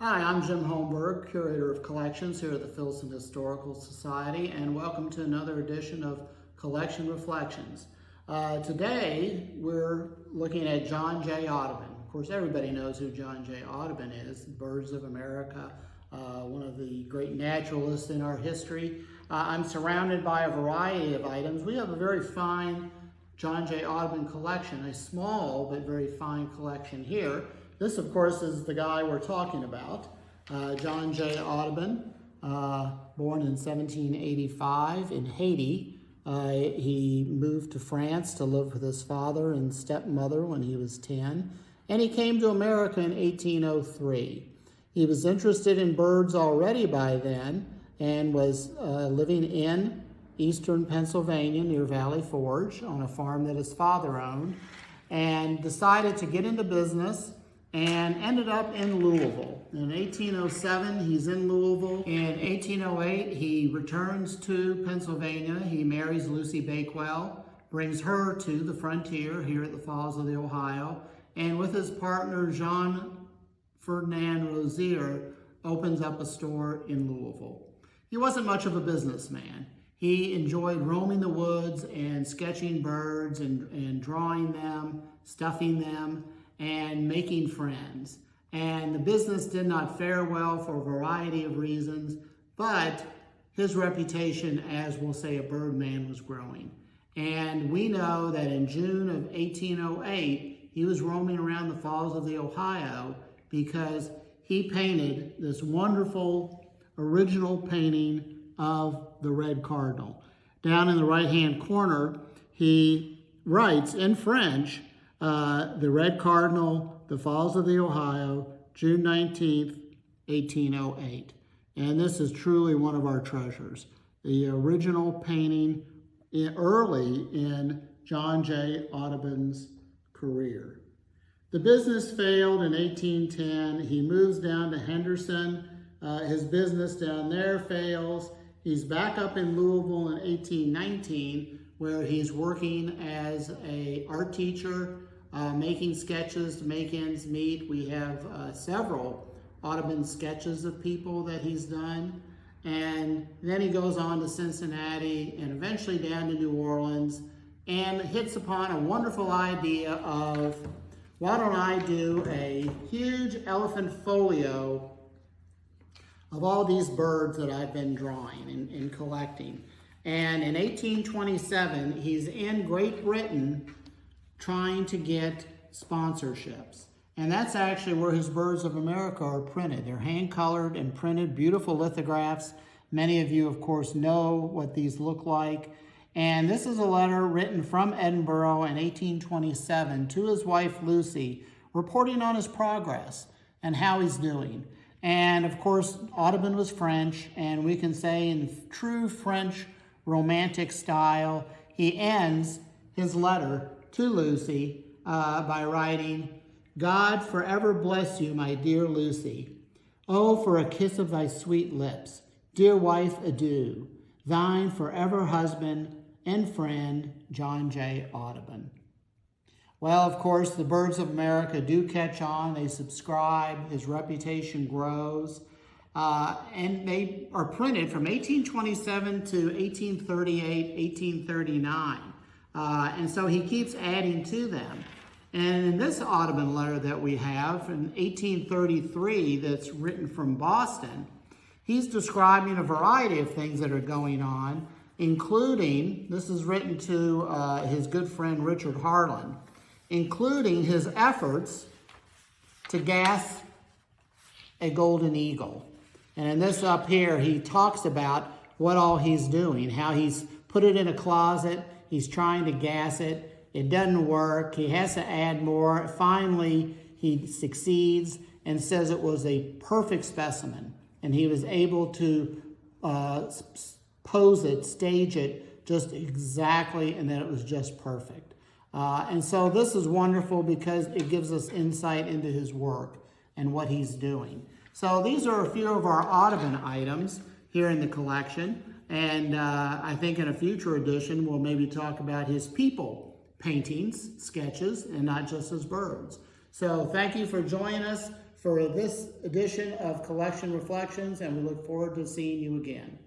Hi, I'm Jim Holmberg, Curator of Collections here at the Filson Historical Society, and welcome to another edition of Collection Reflections. Today, we're looking at John J. Audubon. Of course, everybody knows who John J. Audubon is, Birds of America, one of the great naturalists in our history. I'm surrounded by a variety of items. We have a very fine John J. Audubon collection, a small but very fine collection here. This, of course, is the guy we're talking about, John J. Audubon, born in 1785 in Haiti. He moved to France to live with his father and stepmother when he was 10, and he came to America in 1803. He was interested in birds already by then and was living in eastern Pennsylvania near Valley Forge on a farm that his father owned, and decided to get into business and ended up in Louisville. In 1807, he's in Louisville. In 1808, he returns to Pennsylvania. He marries Lucy Bakewell, brings her to the frontier here at the Falls of the Ohio, and with his partner, Jean Ferdinand Rozier, opens up a store in Louisville. He wasn't much of a businessman. He enjoyed roaming the woods and sketching birds and drawing them, stuffing them, and making friends. And the business did not fare well for a variety of reasons, but his reputation as, we'll say, a birdman was growing. And we know that in June of 1808, he was roaming around the Falls of the Ohio because he painted this wonderful original painting of the red cardinal. Down in the right-hand corner, he writes in French, the red cardinal, the Falls of the Ohio, June 19th, 1808. And this is truly one of our treasures. The original painting early in John J. Audubon's career. The business failed in 1810. He moves down to Henderson. His business down there fails. He's back up in Louisville in 1819, where he's working as an art teacher, making sketches to make ends meet. We have several Audubon sketches of people that he's done. And then he goes on to Cincinnati and eventually down to New Orleans and hits upon a wonderful idea of, why don't I do a huge elephant folio of all these birds that I've been drawing and collecting. And in 1827, he's in Great Britain trying to get sponsorships. And that's actually where his Birds of America are printed. They're hand-colored and printed, beautiful lithographs. Many of you, of course, know what these look like. And this is a letter written from Edinburgh in 1827 to his wife, Lucy, reporting on his progress and how he's doing. And of course, Audubon was French, and we can say in true French romantic style, he ends his letter to Lucy by writing, "God forever bless you, my dear Lucy. Oh, for a kiss of thy sweet lips. Dear wife, adieu. Thine forever husband and friend, John J. Audubon." Well, of course, the Birds of America do catch on. They subscribe. His reputation grows. And they are printed from 1827 to 1838, 1839. And so he keeps adding to them. And in this Audubon letter that we have in 1833 that's written from Boston, he's describing a variety of things that are going on, including, this is written to his good friend Richard Harlan, including his efforts to gas a golden eagle. And in this up here, he talks about what all he's doing, how he's put it in a closet, he's trying to gas it, it doesn't work, he has to add more. Finally, he succeeds and says it was a perfect specimen, and he was able to pose it, stage it just exactly, and that it was just perfect. And so this is wonderful because it gives us insight into his work and what he's doing. So these are a few of our Audubon items here in the collection. And I think in a future edition, we'll maybe talk about his people paintings, sketches, and not just his birds. So thank you for joining us for this edition of Collection Reflections, and we look forward to seeing you again.